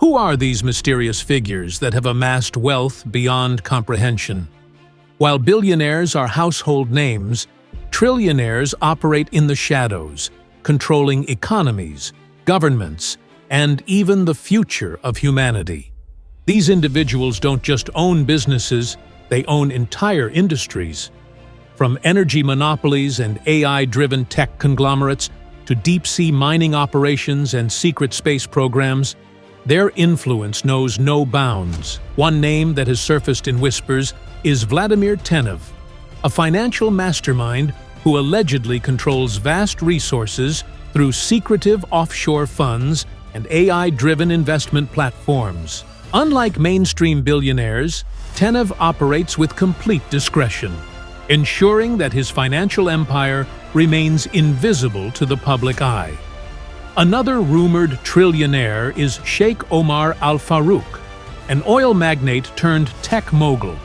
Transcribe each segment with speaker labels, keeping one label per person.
Speaker 1: Who are these mysterious figures that have amassed wealth beyond comprehension? While billionaires are household names, trillionaires operate in the shadows, controlling economies, governments, and even the future of humanity. These individuals don't just own businesses, they own entire industries. From energy monopolies and AI-driven tech conglomerates to deep-sea mining operations and secret space programs, their influence knows no bounds. One name that has surfaced in whispers is Vladimir Tenev, a financial mastermind who allegedly controls vast resources through secretive offshore funds and AI-driven investment platforms. Unlike mainstream billionaires, Tenev operates with complete discretion, ensuring that his financial empire remains invisible to the public eye. Another rumored trillionaire is Sheikh Omar Al-Farouk, an oil magnate turned tech mogul,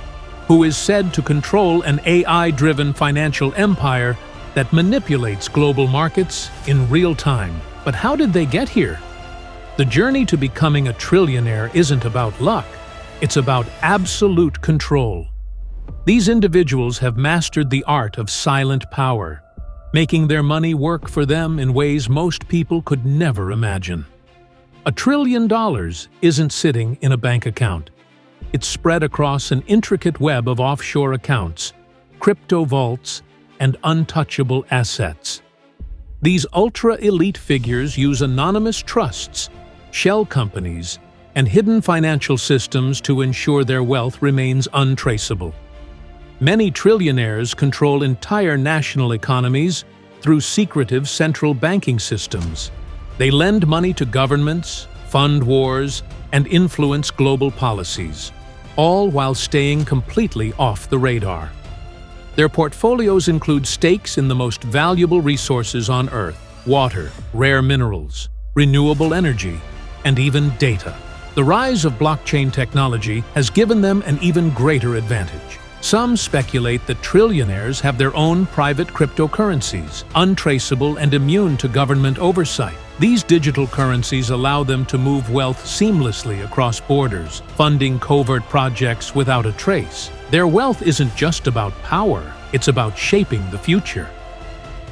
Speaker 1: who is said to control an AI-driven financial empire that manipulates global markets in real time. But how did they get here? The journey to becoming a trillionaire isn't about luck, it's about absolute control. These individuals have mastered the art of silent power, making their money work for them in ways most people could never imagine. $1 trillion isn't sitting in a bank account. It's spread across an intricate web of offshore accounts, crypto vaults, and untouchable assets. These ultra-elite figures use anonymous trusts, shell companies, and hidden financial systems to ensure their wealth remains untraceable. Many trillionaires control entire national economies through secretive central banking systems. They lend money to governments, fund wars, and influence global policies, all while staying completely off the radar. Their portfolios include stakes in the most valuable resources on Earth: water, rare minerals, renewable energy, and even data. The rise of blockchain technology has given them an even greater advantage. Some speculate that trillionaires have their own private cryptocurrencies, untraceable and immune to government oversight. These digital currencies allow them to move wealth seamlessly across borders, funding covert projects without a trace. Their wealth isn't just about power, it's about shaping the future.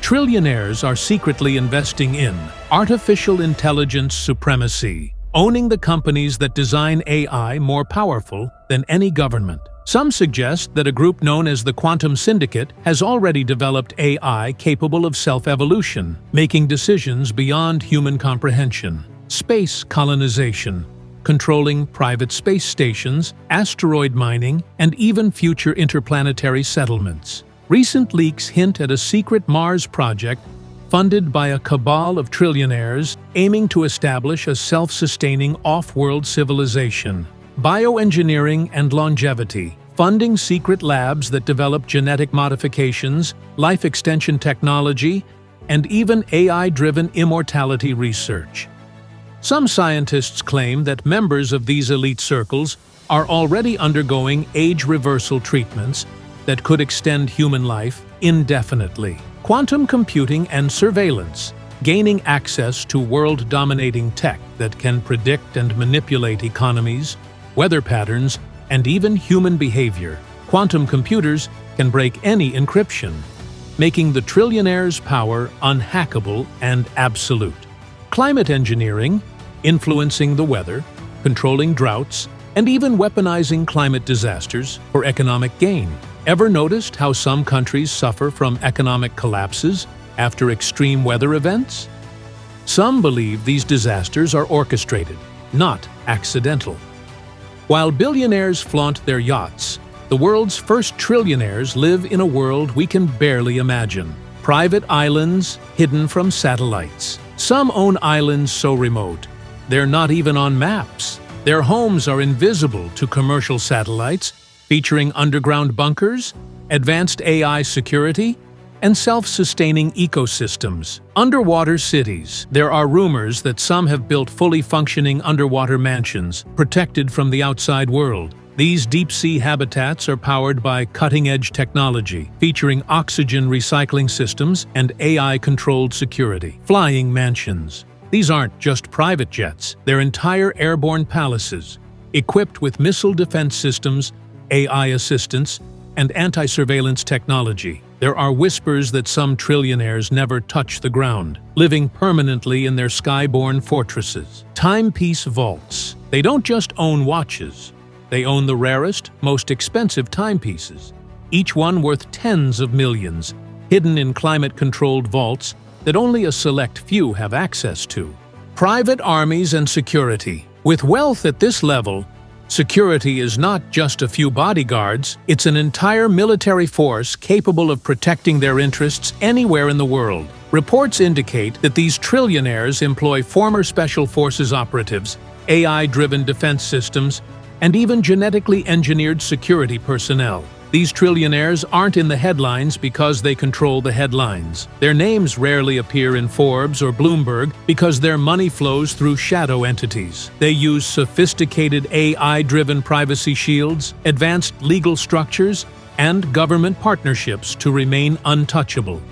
Speaker 1: Trillionaires are secretly investing in artificial intelligence supremacy, owning the companies that design AI more powerful than any government. Some suggest that a group known as the Quantum Syndicate has already developed AI capable of self-evolution, making decisions beyond human comprehension. Space colonization, controlling private space stations, asteroid mining, and even future interplanetary settlements. Recent leaks hint at a secret Mars project funded by a cabal of trillionaires aiming to establish a self-sustaining off-world civilization. Bioengineering and longevity, funding secret labs that develop genetic modifications, life extension technology, and even AI-driven immortality research. Some scientists claim that members of these elite circles are already undergoing age reversal treatments that could extend human life indefinitely. Quantum computing and surveillance, gaining access to world-dominating tech that can predict and manipulate economies, weather patterns, and even human behavior. Quantum computers can break any encryption, making the trillionaire's power unhackable and absolute. Climate engineering, influencing the weather, controlling droughts, and even weaponizing climate disasters for economic gain. Ever noticed how some countries suffer from economic collapses after extreme weather events? Some believe these disasters are orchestrated, not accidental. While billionaires flaunt their yachts, the world's first trillionaires live in a world we can barely imagine. Private islands hidden from satellites. Some own islands so remote, they're not even on maps. Their homes are invisible to commercial satellites, featuring underground bunkers, advanced AI security, and self-sustaining ecosystems. Underwater cities. There are rumors that some have built fully functioning underwater mansions, protected from the outside world. These deep-sea habitats are powered by cutting-edge technology, featuring oxygen recycling systems and AI-controlled security. Flying mansions. These aren't just private jets, they're entire airborne palaces, equipped with missile defense systems, AI assistance, and anti-surveillance technology. There are whispers that some trillionaires never touch the ground, living permanently in their skyborne fortresses. Timepiece vaults. They don't just own watches. They own the rarest, most expensive timepieces, each one worth tens of millions, hidden in climate-controlled vaults that only a select few have access to. Private armies and security. With wealth at this level, security is not just a few bodyguards, it's an entire military force capable of protecting their interests anywhere in the world. Reports indicate that these trillionaires employ former special forces operatives, AI-driven defense systems, and even genetically engineered security personnel. These trillionaires aren't in the headlines because they control the headlines. Their names rarely appear in Forbes or Bloomberg because their money flows through shadow entities. They use sophisticated AI-driven privacy shields, advanced legal structures, and government partnerships to remain untouchable.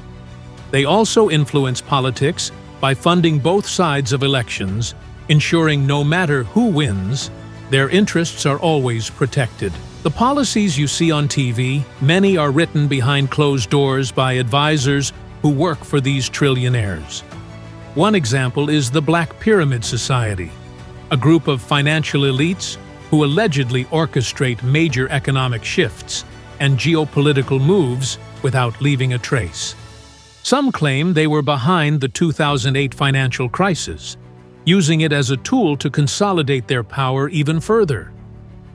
Speaker 1: They also influence politics by funding both sides of elections, ensuring no matter who wins, their interests are always protected. The policies you see on TV, many are written behind closed doors by advisors who work for these trillionaires. One example is the Black Pyramid Society, a group of financial elites who allegedly orchestrate major economic shifts and geopolitical moves without leaving a trace. Some claim they were behind the 2008 financial crisis, using it as a tool to consolidate their power even further.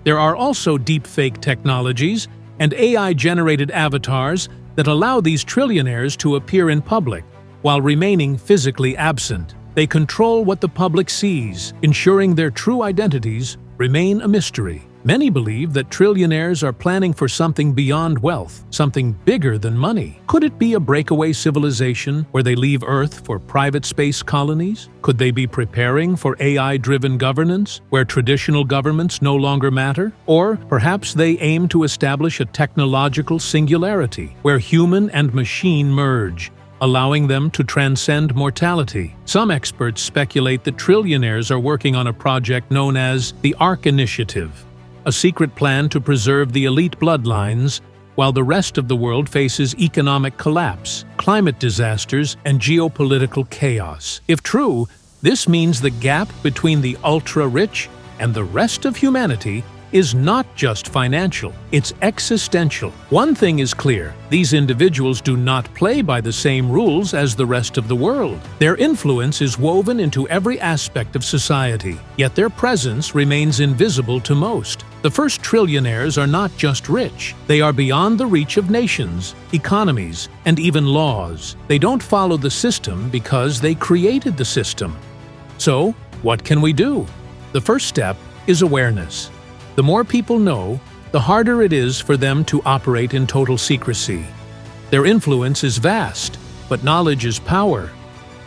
Speaker 1: There are also deepfake technologies and AI-generated avatars that allow these trillionaires to appear in public while remaining physically absent. They control what the public sees, ensuring their true identities remain a mystery. Many believe that trillionaires are planning for something beyond wealth, something bigger than money. Could it be a breakaway civilization where they leave Earth for private space colonies? Could they be preparing for AI-driven governance, where traditional governments no longer matter? Or perhaps they aim to establish a technological singularity, where human and machine merge, allowing them to transcend mortality. Some experts speculate that trillionaires are working on a project known as the Ark Initiative, a secret plan to preserve the elite bloodlines while the rest of the world faces economic collapse, climate disasters, and geopolitical chaos. If true, this means the gap between the ultra-rich and the rest of humanity is not just financial, it's existential. One thing is clear, these individuals do not play by the same rules as the rest of the world. Their influence is woven into every aspect of society, yet their presence remains invisible to most. The first trillionaires are not just rich, they are beyond the reach of nations, economies, and even laws. They don't follow the system because they created the system. So, what can we do? The first step is awareness. The more people know, the harder it is for them to operate in total secrecy. Their influence is vast, but knowledge is power.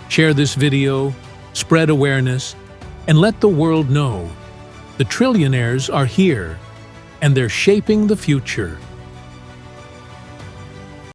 Speaker 1: Share this video, spread awareness, and let the world know the trillionaires are here, and they're shaping the future.